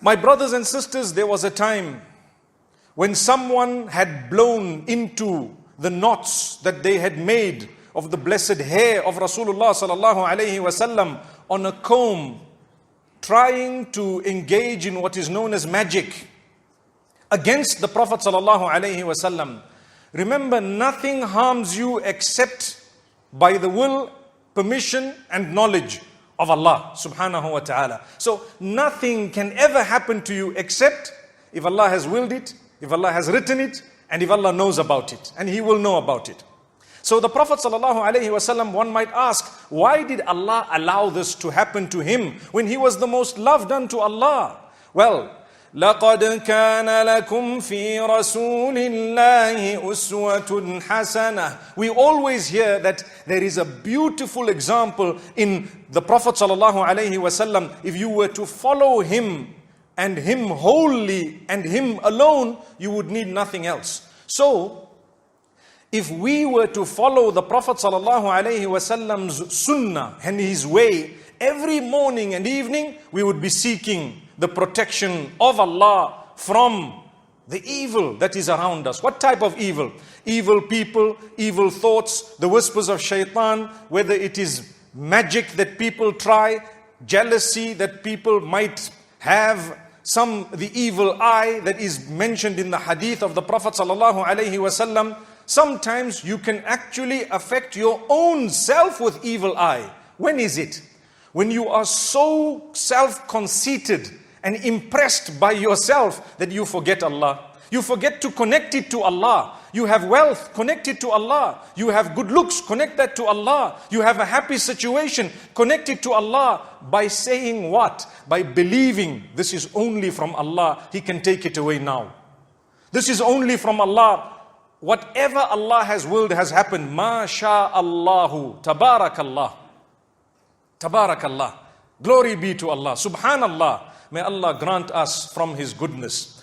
My brothers and sisters, there was a time when someone had blown into the knots that they had made of the blessed hair of Rasulullah sallallahu alaihi wasallam on a comb, trying to engage in what is known as magic against the Prophet sallallahu alaihi wasallam. Remember, nothing harms you except by the will, permission and knowledge of Allah subhanahu wa ta'ala. So nothing can ever happen to you except if Allah has willed it, if Allah has written it, and if Allah knows about it, and He will know about it. So the Prophet ﷺ, one might ask, why did Allah allow this to happen to him when he was the most loved unto Allah? Well, لَقَدْ كَانَ لَكُمْ فِي رَسُولِ اللَّهِ أُسْوَةٌ حَسَنَةٌ. We always hear that there is a beautiful example in the Prophet ﷺ. If you were to follow him and him wholly and him alone, you would need nothing else. So, if we were to follow the Prophet ﷺ's sunnah and his way, every morning and evening, we would be seeking the protection of Allah from the evil that is around us. What type of evil? Evil people, evil thoughts, the whispers of shaitan, whether it is magic that people try, jealousy that people might have, the evil eye that is mentioned in the hadith of the Prophet ﷺ. Sometimes you can actually affect your own self with evil eye. When is it? When you are so self-conceited and impressed by yourself that you forget Allah. You forget to connect it to Allah. You have wealth, connect it to Allah. You have good looks, connect that to Allah. You have a happy situation, connect it to Allah. By saying what? By believing this is only from Allah. He can take it away now. This is only from Allah. Whatever Allah has willed has happened. Ma sha'allahu. Tabarakallah. Tabarakallah. Glory be to Allah. Subhanallah. May Allah grant us from His goodness.